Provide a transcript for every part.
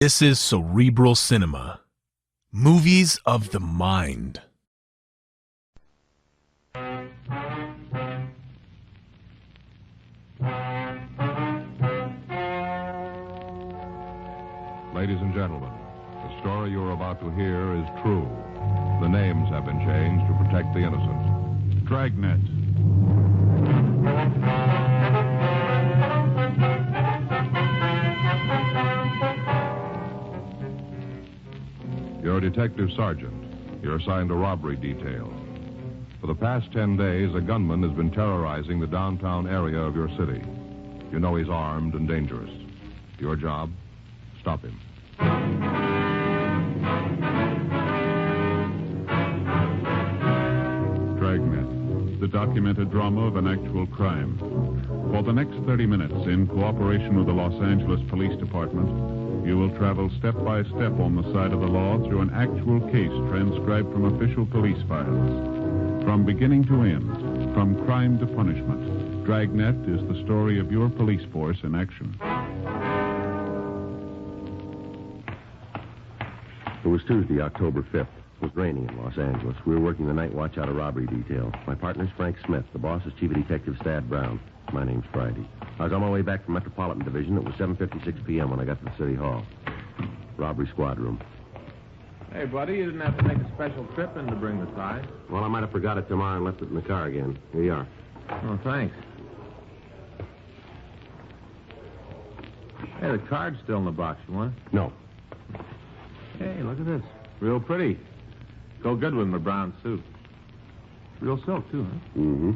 This is cerebral cinema. Movies of the mind. Ladies and gentlemen, the story you're about to hear is true. The names have been changed to protect the innocent. Dragnet. You're a detective sergeant. You're assigned a robbery detail. For the past 10 days, a gunman has been terrorizing the downtown area of your city. You know he's armed and dangerous. Your job? Stop him. Dragnet, the documented drama of an actual crime. For the next 30 minutes, in cooperation with the Los Angeles Police Department, you will travel step by step on the side of the law through an actual case transcribed from official police files. From beginning to end, from crime to punishment, Dragnet is the story of your police force in action. It was Tuesday, October 5th. It was raining in Los Angeles. We were working the night watch out of robbery detail. My partner's Frank Smith. The boss is Chief of Detective Stad Brown. My name's Friday. I was on my way back from Metropolitan Division. It was 7:56 p.m. when I got to the City Hall. Robbery squad room. Hey, buddy, you didn't have to make a special trip in to bring the tie. Well, I might have forgot it tomorrow and left it in the car again. Here you are. Oh, thanks. Hey, the card's still in the box. You want it? No. Hey, look at this. Real pretty. Go good with my brown suit. Real silk, too, huh? Mm-hmm.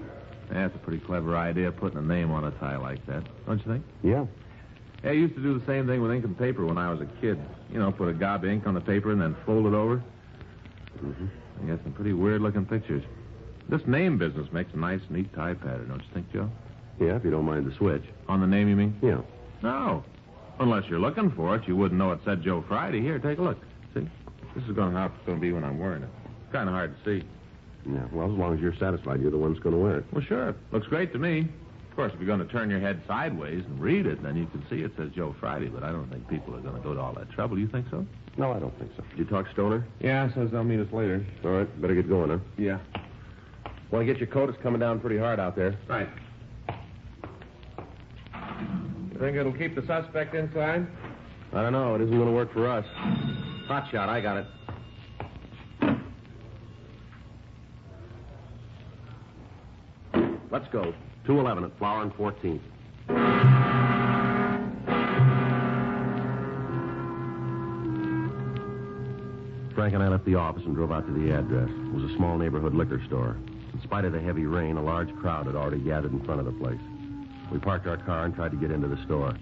That's a pretty clever idea, putting a name on a tie like that. Don't you think? Yeah. Hey, I used to do the same thing with ink and paper when I was a kid. You know, put a gob of ink on the paper and then fold it over. Mm-hmm. I got some pretty weird-looking pictures. This name business makes a nice, neat tie pattern, don't you think, Joe? Yeah, if you don't mind the switch. On the name, you mean? Yeah. No. Unless you're looking for it, you wouldn't know it said Joe Friday. Here, take a look. See? This is how it's going to be when I'm wearing it. It's kind of hard to see. Yeah, well, as long as you're satisfied, you're the one that's going to wear it. Well, sure. Looks great to me. Of course, if you're going to turn your head sideways and read it, then you can see it says Joe Friday, but I don't think people are going to go to all that trouble. You think so? No, I don't think so. Did you talk Stoner? Yeah, says they'll meet us later. All right, better get going, huh? Yeah. Want to get your coat? It's coming down pretty hard out there. Right. You think it'll keep the suspect inside? I don't know. It isn't going to work for us. Hot shot, I got it. Let's go. 211 at Flower and 14th. Frank and I left the office and drove out to the address. It was a small neighborhood liquor store. In spite of the heavy rain, a large crowd had already gathered in front of the place. We parked our car and tried to get into the store.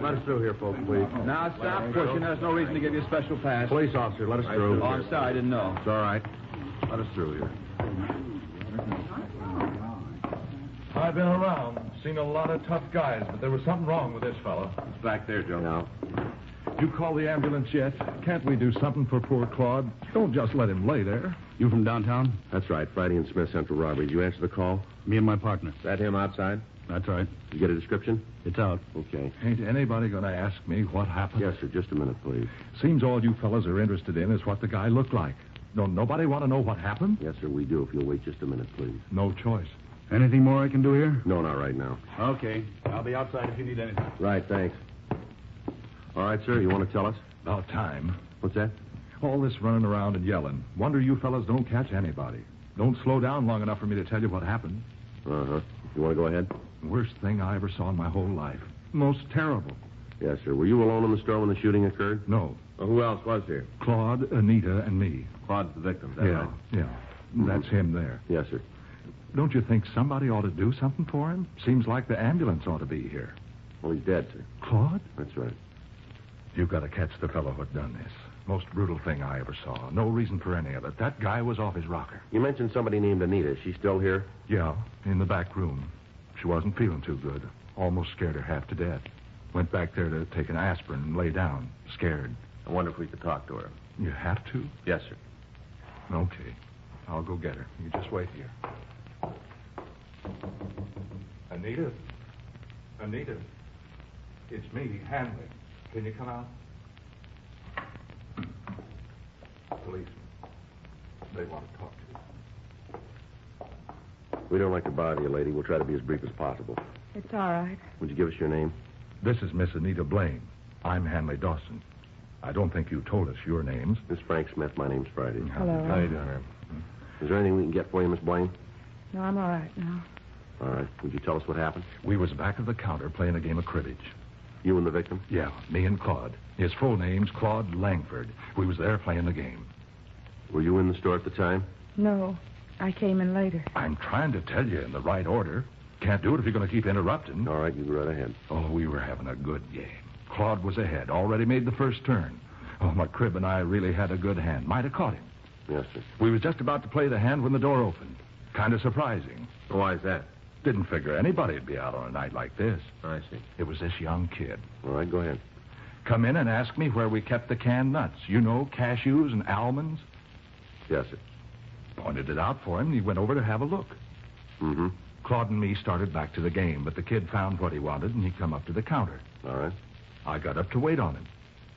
Let us through here, folks, please. Now, stop pushing. There's no reason to give you a special pass. Police officer, let us through. Oh, I'm sorry. I didn't know. It's all right. Let us through here. I've been around, seen a lot of tough guys, but there was something wrong with this fellow. It's back there, Joe. Now. You call the ambulance yet? Can't we do something for poor Claude? Don't just let him lay there. You from downtown? That's right. Friday and Smith Central Robbery. Did you answer the call? Me and my partner. Is that him outside? That's right. Did you get a description? It's out. Okay. Ain't anybody going to ask me what happened? Yes, sir. Just a minute, please. Seems all you fellas are interested in is what the guy looked like. Don't nobody want to know what happened? Yes, sir, we do. If you'll wait just a minute, please. No choice. Anything more I can do here? No, not right now. Okay. I'll be outside if you need anything. Right, thanks. All right, sir, you want to tell us? About time. What's that? All this running around and yelling. Wonder you fellas don't catch anybody. Don't slow down long enough for me to tell you what happened. Uh-huh. You want to go ahead? Worst thing I ever saw in my whole life. Most terrible. Yes, sir. Were you alone in the store when the shooting occurred? No. Well, who else was here? Claude, Anita, and me. Claude's the victim, is that Yeah, right? yeah. That's him there. Yes, sir. Don't you think somebody ought to do something for him? Seems like the ambulance ought to be here. Well, he's dead, sir. Claude? That's right. You've got to catch the fellow who done this. Most brutal thing I ever saw. No reason for any of it. That guy was off his rocker. You mentioned somebody named Anita. Is she still here? Yeah, in the back room. She wasn't feeling too good. Almost scared her half to death. Went back there to take an aspirin and lay down, scared. I wonder if we could talk to her. You have to? Yes, sir. Okay. I'll go get her. You just wait here. Anita? Anita? It's me, Hanley. Can you come out? Policeman. They want to talk to you. We don't like to bother you, lady. We'll try to be as brief as possible. It's all right. Would you give us your name? This is Miss Anita Blaine. I'm Hanley Dawson. I don't think you told us your names. Miss Frank Smith. My name's Friday. Hello. How you doing, ma'am? Is there anything we can get for you, Miss Blaine? No, I'm all right now. All right. Would you tell us what happened? We was back of the counter playing a game of cribbage. You and the victim? Yeah, me and Claude. His full name's Claude Langford. We was there playing the game. Were you in the store at the time? No, I came in later. I'm trying to tell you in the right order. Can't do it if you're going to keep interrupting. All right, you go right ahead. Oh, we were having a good game. Claude was ahead, already made the first turn. Oh, my crib and I really had a good hand. Might have caught him. Yes, sir. We was just about to play the hand when the door opened. Kind of surprising. Why is that? Didn't figure anybody'd be out on a night like this. I see. It was this young kid. All right, go ahead. Come in and ask me where we kept the canned nuts. You know, cashews and almonds. Yes, sir. Pointed it out for him, and he went over to have a look. Mm-hmm. Claude and me started back to the game, but the kid found what he wanted, and he come up to the counter. All right. I got up to wait on him.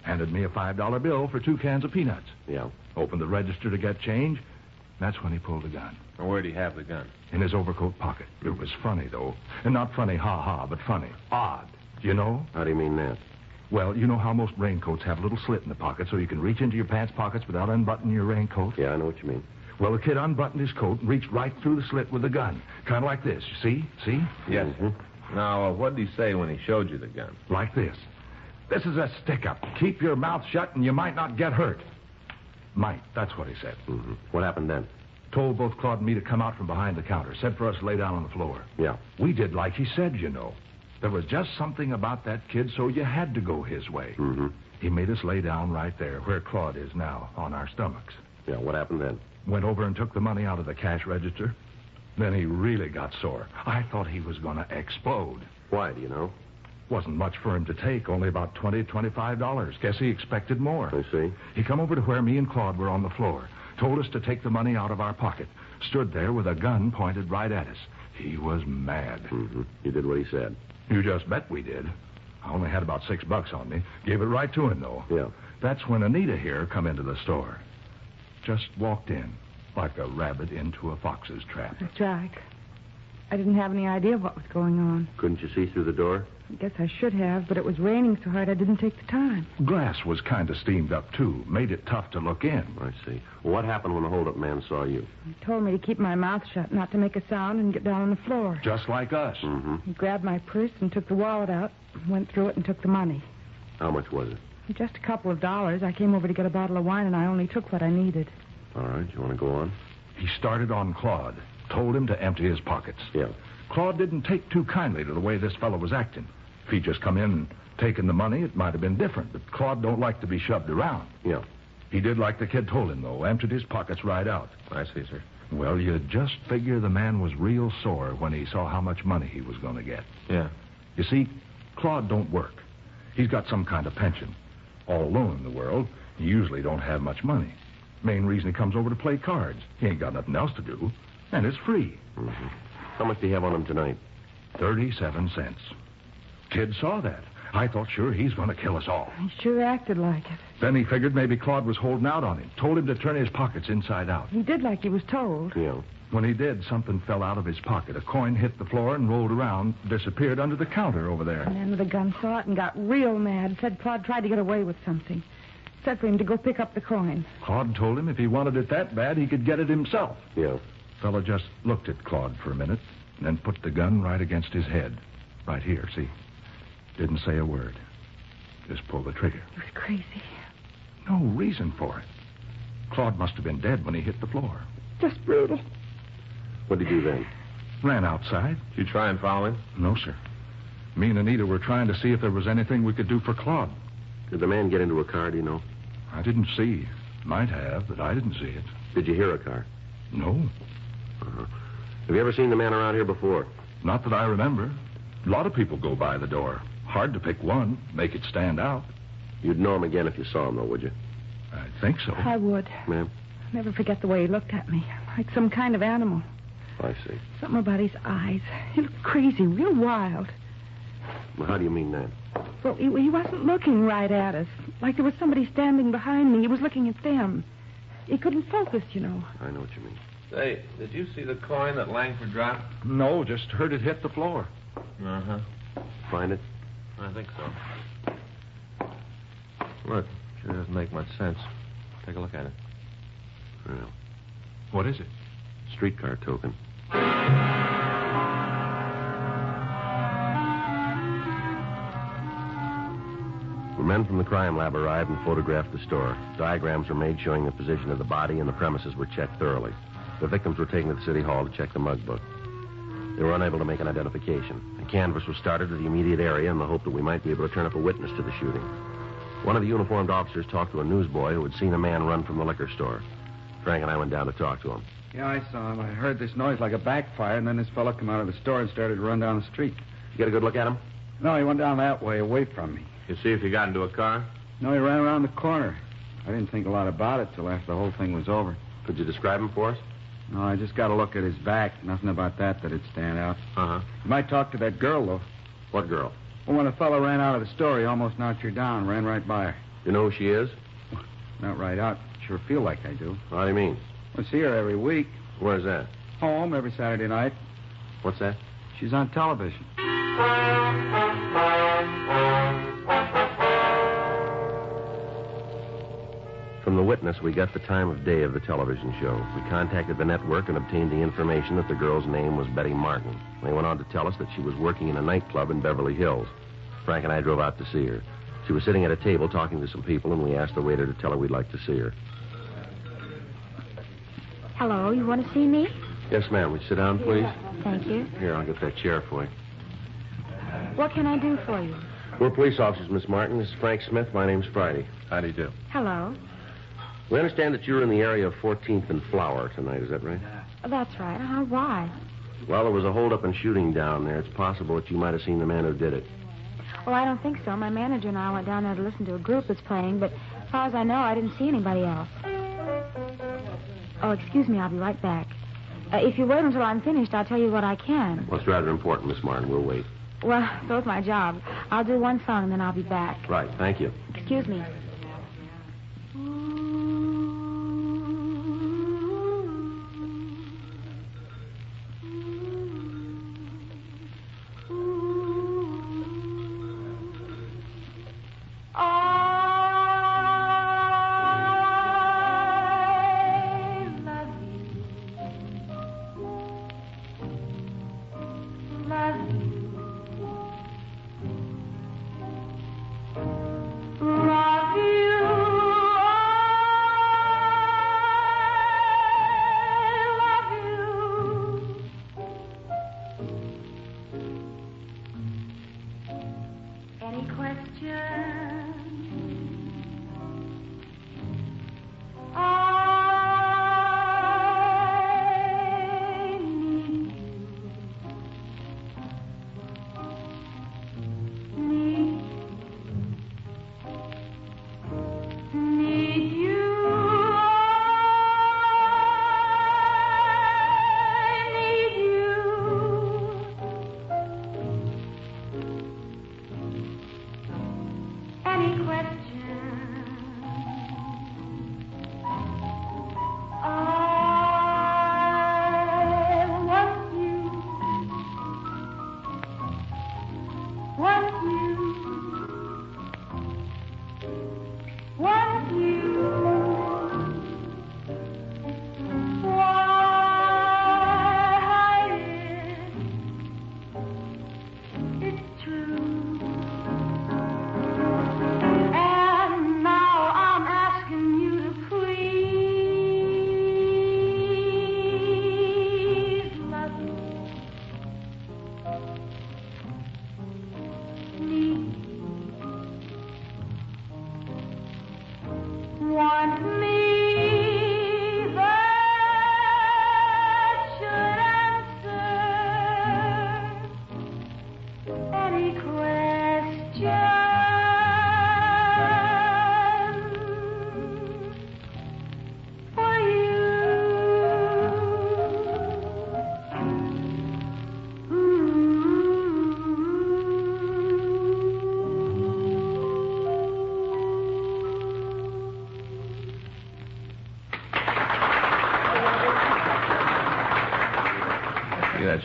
Handed me a $5 bill for 2 cans of peanuts. Yeah. Opened the register to get change. That's when he pulled the gun. Well, where'd he have the gun? In his overcoat pocket. It was funny, though. And not funny, ha-ha, but funny. Odd. You know? How do you mean that? Well, you know how most raincoats have a little slit in the pocket so you can reach into your pants pockets without unbuttoning your raincoat? Yeah, I know what you mean. Well, the kid unbuttoned his coat and reached right through the slit with the gun. Kind of like this. You see? Yes, Mm-hmm. sir. Now, what did he say when he showed you the gun? Like this. This is a stick-up. Keep your mouth shut and you might not get hurt. Might. That's what he said. Mm-hmm. What happened then? Told both Claude and me to come out from behind the counter. Said for us to lay down on the floor. Yeah. We did like he said, you know. There was just something about that kid, so you had to go his way. Mm-hmm. He made us lay down right there, where Claude is now, on our stomachs. Yeah, what happened then? Went over and took the money out of the cash register. Then he really got sore. I thought he was going to explode. Why, do you know? Wasn't much for him to take, only about $25. Guess he expected more. I see. He come over to where me and Claude were on the floor. Told us to take the money out of our pocket. Stood there with a gun pointed right at us. He was mad. Mm-hmm. You did what he said. You just bet we did. I only had about $6 on me. Gave it right to him, though. Yeah. That's when Anita here come into the store. Just walked in, like a rabbit into a fox's trap. That's right. I didn't have any idea what was going on. Couldn't you see through the door? I guess I should have, but it was raining so hard I didn't take the time. Glass was kind of steamed up, too. Made it tough to look in. I see. Well, what happened when the hold-up man saw you? He told me to keep my mouth shut, not to make a sound, and get down on the floor. Just like us. Mm-hmm. He grabbed my purse and took the wallet out, went through it and took the money. How much was it? Just a couple of dollars. I came over to get a bottle of wine, and I only took what I needed. All right, you want to go on? He started on Claude. Told him to empty his pockets. Yeah. Claude didn't take too kindly to the way this fellow was acting. If he'd just come in and taken the money, it might have been different. But Claude don't like to be shoved around. Yeah. He did like the kid told him, though. Emptied his pockets right out. I see, sir. Well, you'd just figure the man was real sore when he saw how much money he was going to get. Yeah. You see, Claude don't work. He's got some kind of pension. All alone in the world, he usually don't have much money. Main reason he comes over to play cards. He ain't got nothing else to do. And it's free. Mm-hmm. How much do you have on him tonight? 37 cents. Kid saw that. I thought sure he's going to kill us all. He sure acted like it. Then he figured maybe Claude was holding out on him. Told him to turn his pockets inside out. He did like he was told. Yeah. When he did, something fell out of his pocket. A coin hit the floor and rolled around, disappeared under the counter over there. The man with the gun saw it and got real mad. Said Claude tried to get away with something. Said for him to go pick up the coin. Claude told him if he wanted it that bad, he could get it himself. Yeah. Fella just looked at Claude for a minute, and then put the gun right against his head. Right here, see? Didn't say a word. Just pulled the trigger. He was crazy. No reason for it. Claude must have been dead when he hit the floor. Just brutal. What did you do then? Ran outside. Did you try and follow him? No, sir. Me and Anita were trying to see if there was anything we could do for Claude. Did the man get into a car, do you know? I didn't see. Might have, but I didn't see it. Did you hear a car? No. Uh-huh. Have you ever seen the man around here before? Not that I remember. A lot of people go by the door. Hard to pick one, make it stand out. You'd know him again if you saw him, though, would you? I think so. I would. Ma'am? Never forget the way he looked at me. Like some kind of animal. I see. Something about his eyes. He looked crazy, real wild. Well, how do you mean that? Well, he wasn't looking right at us. Like there was somebody standing behind me. He was looking at them. He couldn't focus, you know. I know what you mean. Say, did you see the coin that Langford dropped? No, just heard it hit the floor. Uh-huh. Find it? I think so. Look, sure doesn't make much sense. Take a look at it. Well, What is it? streetcar token. The men from the crime lab arrived and photographed the store. Diagrams were made showing the position of the body, and the premises were checked thoroughly. The victims were taken to the city hall to check the mug book. They were unable to make an identification. A canvass was started to the immediate area in the hope that we might be able to turn up a witness to the shooting. One of the uniformed officers talked to a newsboy who had seen a man run from the liquor store. Frank and I went down to talk to him. Yeah, I saw him. I heard this noise like a backfire, and then this fella come out of the store and started to run down the street. You get a good look at him? No, he went down that way, away from me. You see if he got into a car? No, he ran around the corner. I didn't think a lot about it till after the whole thing was over. Could you describe him for us? No, I just got to look at his back. Nothing about that'd stand out. Uh-huh. You might talk to that girl, though. What girl? Well, when the fellow ran out of the store, he almost knocked her down, ran right by her. You know who she is? Not right out. Sure feel like I do. What do you mean? I see her every week. Where's that? Home every Saturday night. What's that? She's on television. From the witness, we got the time of day of the television show. We contacted the network and obtained the information that the girl's name was Betty Martin. They went on to tell us that she was working in a nightclub in Beverly Hills. Frank and I drove out to see her. She was sitting at a table talking to some people, and we asked the waiter to tell her we'd like to see her. Hello, you want to see me? Yes, ma'am. Would you sit down, please? Thank you. Here, I'll get that chair for you. What can I do for you? We're police officers, Miss Martin. This is Frank Smith. My name's Friday. How do you do? Hello. We understand that you're in the area of 14th and Flower tonight. Is that right? That's right. Why? Well, there was a hold-up and shooting down there. It's possible that you might have seen the man who did it. Well, I don't think so. My manager and I went down there to listen to a group that's playing, but as far as I know, I didn't see anybody else. Oh, excuse me. I'll be right back. If you wait until I'm finished, I'll tell you what I can. Well, it's rather important, Miss Martin. We'll wait. Well, so's my job. I'll do one song, and then I'll be back. Right. Thank you. Excuse me.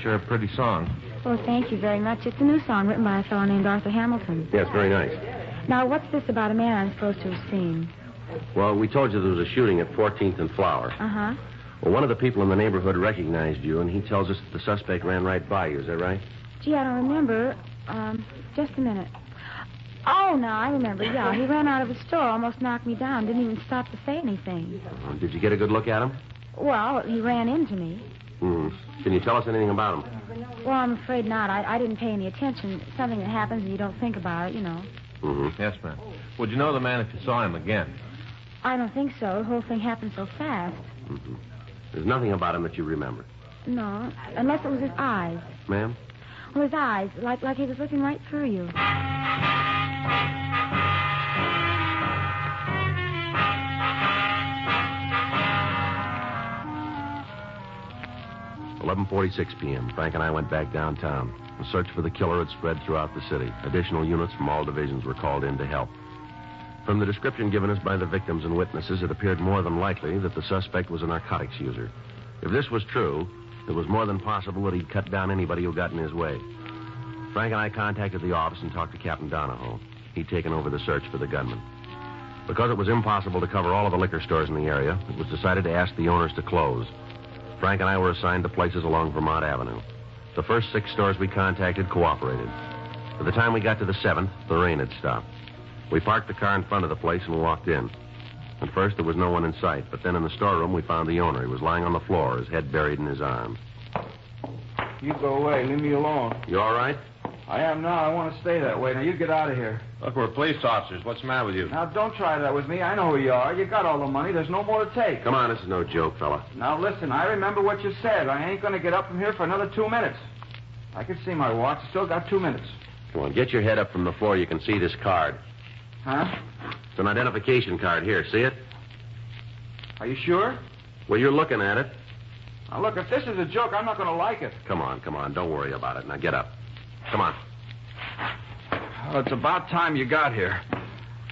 sure a pretty song. Well, thank you very much. It's a new song written by a fellow named Arthur Hamilton. Yes, very nice. Now, what's this about a man I'm supposed to have seen? Well, we told you there was a shooting at 14th and Flower. Uh-huh. Well, one of the people in the neighborhood recognized you, and he tells us that the suspect ran right by you. Is that right? Gee, I don't remember. Just a minute. Oh, no, I remember. Yeah, he ran out of the store, almost knocked me down, didn't even stop to say anything. Did you get a good look at him? Well, he ran into me. Can you tell us anything about him? Well, I'm afraid not. I didn't pay any attention. It's something that happens and you don't think about it, you know. Yes, ma'am. Would you know the man if you saw him again? I don't think so. The whole thing happened so fast. There's nothing about him that you remember. No, unless it was his eyes. Ma'am? Well, his eyes, like he was looking right through you. 11:46 p.m. Frank and I went back downtown. The search for the killer had spread throughout the city. Additional units from all divisions were called in to help. From the description given us by the victims and witnesses, it appeared more than likely that the suspect was a narcotics user. If this was true, it was more than possible that he'd cut down anybody who got in his way. Frank and I contacted the office and talked to Captain Donahoe. He'd taken over the search for the gunman. Because it was impossible to cover all of the liquor stores in the area, it was decided to ask the owners to close. Frank and I were assigned to places along Vermont Avenue. The first 6 stores we contacted cooperated. By the time we got to the 7th, the rain had stopped. We parked the car in front of the place and walked in. At first, there was no one in sight, but then in the storeroom, we found the owner. He was lying on the floor, his head buried in his arms. You go away. Leave me alone. You all right? I am now. I want to stay that way. Now, you get out of here. Look, we're police officers. What's the matter with you? Now, don't try that with me. I know who you are. You got all the money. There's no more to take. Come on, this is no joke, fella. Now, listen. I remember what you said. I ain't going to get up from here for another 2 minutes. I can see my watch. Still got 2 minutes. Come on, get your head up from the floor. You can see this card. Huh? It's an identification card. Here, see it? Are you sure? Well, you're looking at it. Now, look, if this is a joke, I'm not going to like it. Come on. Don't worry about it. Now, get up. Come on. Oh, it's about time you got here.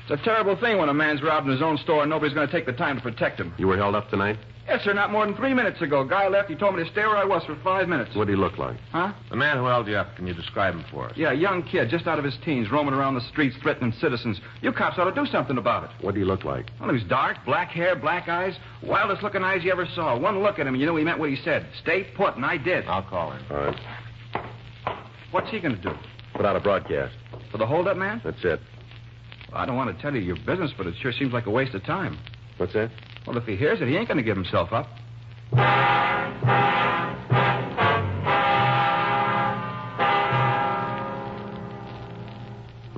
It's a terrible thing when a man's robbed in his own store and nobody's going to take the time to protect him. You were held up tonight? Yes, sir, not more than 3 minutes ago. Guy left. He told me to stay where I was for 5 minutes. What did he look like? Huh? The man who held you up, can you describe him for us? Yeah, a young kid, just out of his teens, roaming around the streets, threatening citizens. You cops ought to do something about it. What did he look like? Well, he was dark, black hair, black eyes, wildest looking eyes you ever saw. One look at him, and you knew he meant what he said. Stay put, and I did. I'll call him. All right. What's he going to do? Put out a broadcast. For the hold-up man? That's it. Well, I don't want to tell you your business, but it sure seems like a waste of time. What's that? Well, if he hears it, he ain't going to give himself up. The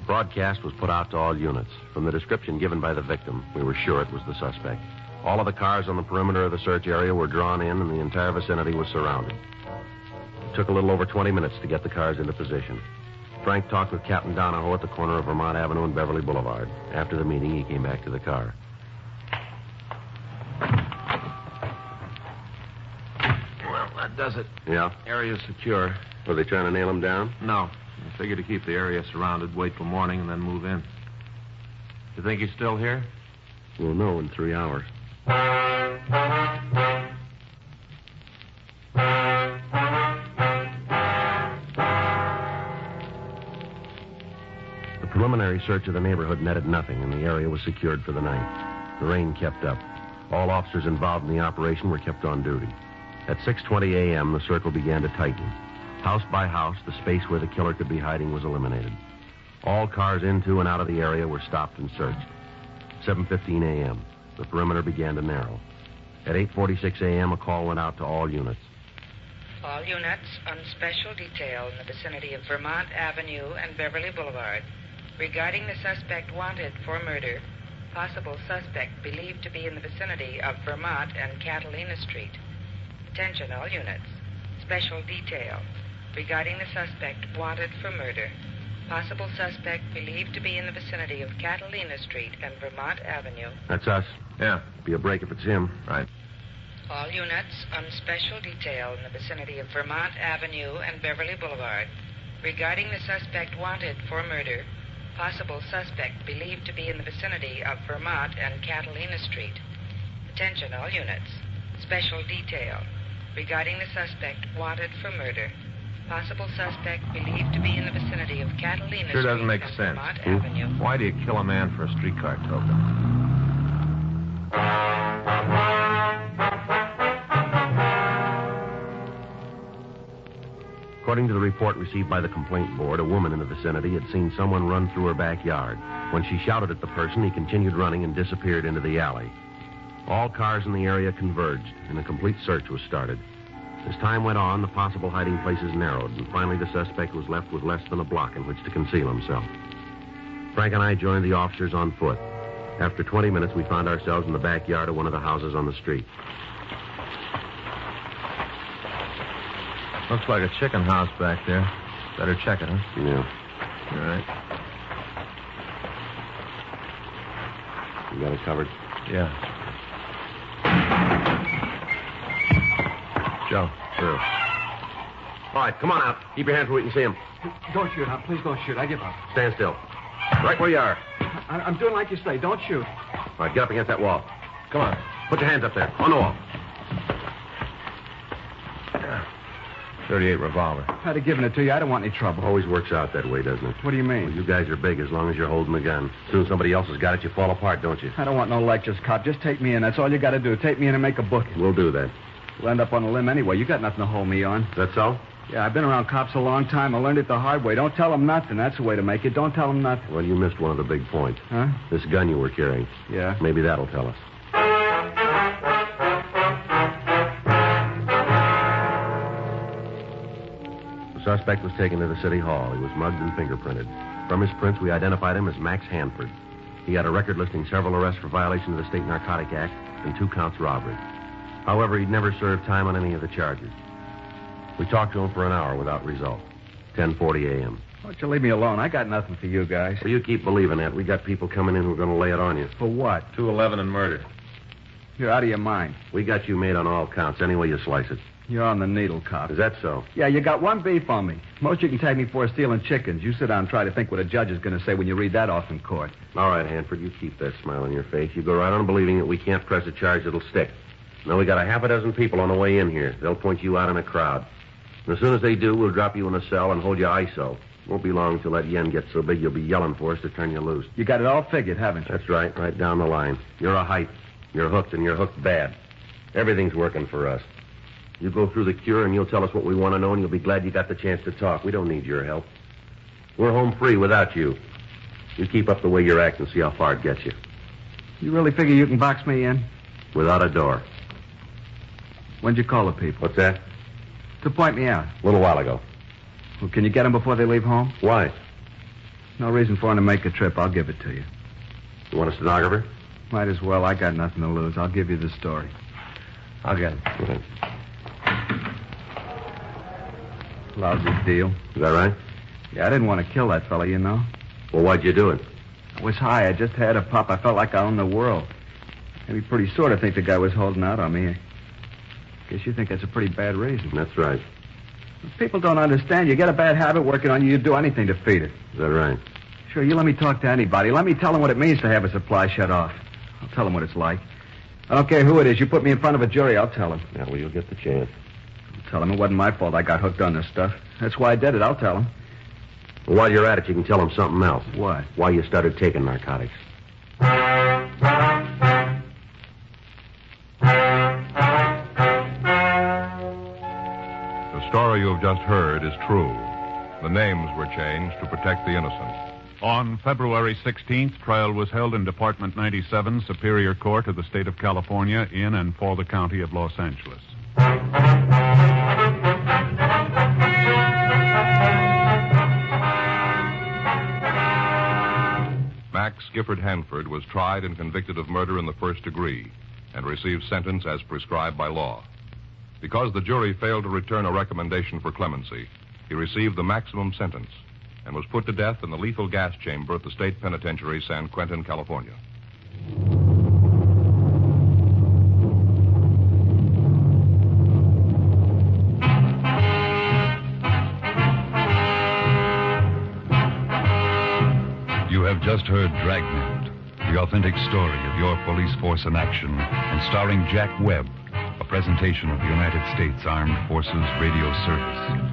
broadcast was put out to all units. From the description given by the victim, we were sure it was the suspect. All of the cars on the perimeter of the search area were drawn in, and the entire vicinity was surrounded. It took a little over 20 minutes to get the cars into position. Frank talked with Captain Donahoe at the corner of Vermont Avenue and Beverly Boulevard. After the meeting, he came back to the car. Well, that does it. Yeah? Area's secure. Were they trying to nail him down? No. I figured to keep the area surrounded, wait till morning, and then move in. You think he's still here? We'll know in 3 hours. The preliminary search of the neighborhood netted nothing, and the area was secured for the night. The rain kept up. All officers involved in the operation were kept on duty. At 6:20 a.m., the circle began to tighten. House by house, the space where the killer could be hiding was eliminated. All cars into and out of the area were stopped and searched. 7:15 a.m., the perimeter began to narrow. At 8:46 a.m., a call went out to all units. All units on special detail in the vicinity of Vermont Avenue and Beverly Boulevard. Regarding the suspect wanted for murder, possible suspect believed to be in the vicinity of Vermont and Catalina Street. Attention all units. Special detail. Regarding the suspect wanted for murder, possible suspect believed to be in the vicinity of Catalina Street and Vermont Avenue. That's us. Yeah. Be a break if it's him. Right. All units on special detail in the vicinity of Vermont Avenue and Beverly Boulevard. Regarding the suspect wanted for murder, possible suspect believed to be in the vicinity of Vermont and Catalina Street. Attention all units. Special detail. regarding the suspect wanted for murder. Possible suspect believed to be in the vicinity of Catalina Sure Street doesn't make and sense. Vermont Avenue. Why do you kill a man for a streetcar token? According to the report received by the complaint board, a woman in the vicinity had seen someone run through her backyard. When she shouted at the person, he continued running and disappeared into the alley. All cars in the area converged, and a complete search was started. As time went on, the possible hiding places narrowed, and finally the suspect was left with less than a block in which to conceal himself. Frank and I joined the officers on foot. After 20 minutes, we found ourselves in the backyard of one of the houses on the street. Looks like a chicken house back there. Better check it, huh? Yeah. All right. You got it covered? Yeah. Joe, through. All right, come on out. Keep your hands where we can see him. Don't shoot, huh? Please don't shoot. I give up. Stand still. Right where you are. I'm doing like you say. Don't shoot. All right, get up against that wall. Come on. Put your hands up there, on the wall. 38 revolver. I'd have given it to you. I don't want any trouble. Always works out that way, doesn't it? What do you mean? Well, you guys are big as long as you're holding the gun. As soon as somebody else has got it, you fall apart, don't you? I don't want no lectures, cop. Just take me in. That's all you got to do. Take me in and make a booking. We'll do that. We'll end up on a limb anyway. You got nothing to hold me on. Is that so? Yeah, I've been around cops a long time. I learned it the hard way. Don't tell them nothing. That's the way to make it. Don't tell them nothing. Well, you missed one of the big points. Huh? This gun you were carrying. Yeah. Maybe that'll tell us. The suspect was taken to the city hall. He was mugged and fingerprinted. From his prints, we identified him as Max Hanford. He had a record listing several arrests for violation of the State Narcotic Act and 2 counts robbery. However, he'd never served time on any of the charges. We talked to him for an hour without result. 10:40 a.m. Why don't you leave me alone? I got nothing for you guys. Well, you keep believing that. We got people coming in who are going to lay it on you. For what? 211 and murder. You're out of your mind. We got you made on all counts, any way you slice it. You're on the needle, cop. Is that so? Yeah, you got one beef on me. Most you can tag me for is stealing chickens. You sit down and try to think what a judge is going to say when you read that off in court. All right, Hanford, you keep that smile on your face. You go right on believing that we can't press a charge that'll stick. Now, we got a half a dozen people on the way in here. They'll point you out in a crowd. And as soon as they do, we'll drop you in a cell and hold you ISO. Won't be long till that yen gets so big you'll be yelling for us to turn you loose. You got it all figured, haven't you? That's right down the line. You're a hype. You're hooked, and you're hooked bad. Everything's working for us. You go through the cure, and you'll tell us what we want to know, and you'll be glad you got the chance to talk. We don't need your help. We're home free without you. You keep up the way you're acting, see how far it gets you. You really figure you can box me in? Without a door. When'd you call the people? What's that? To point me out. A little while ago. Well, can you get them before they leave home? Why? No reason for them to make a trip. I'll give it to you. You want a stenographer? Might as well. I got nothing to lose. I'll give you the story. I'll get him. Okay. Lousy deal. Is that right? Yeah, I didn't want to kill that fella, you know. Well, why'd you do it? I was high. I just had a pop. I felt like I owned the world. Maybe pretty sort of think the guy was holding out on me. I guess you think that's a pretty bad reason. That's right. People don't understand. You get a bad habit working on you, you'd do anything to feed it. Is that right? Sure, you let me talk to anybody. Let me tell them what it means to have a supply shut off. I'll tell them what it's like. I don't care who it is. You put me in front of a jury, I'll tell them. Yeah, well, you'll get the chance. I'll tell them it wasn't my fault I got hooked on this stuff. That's why I did it. I'll tell them. Well, while you're at it, you can tell them something else. What? Why you started taking narcotics. The story you have just heard is true. The names were changed to protect the innocent. On February 16th, trial was held in Department 97, Superior Court of the State of California, in and for the County of Los Angeles. Max Gifford Hanford was tried and convicted of murder in the first degree and received sentence as prescribed by law. Because the jury failed to return a recommendation for clemency, he received the maximum sentence and was put to death in the lethal gas chamber at the State Penitentiary, San Quentin, California. You have just heard Dragnet, the authentic story of your police force in action, and starring Jack Webb, a presentation of the United States Armed Forces Radio Service.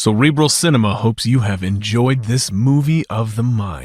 Cerebral Cinema hopes you have enjoyed this movie of the mind.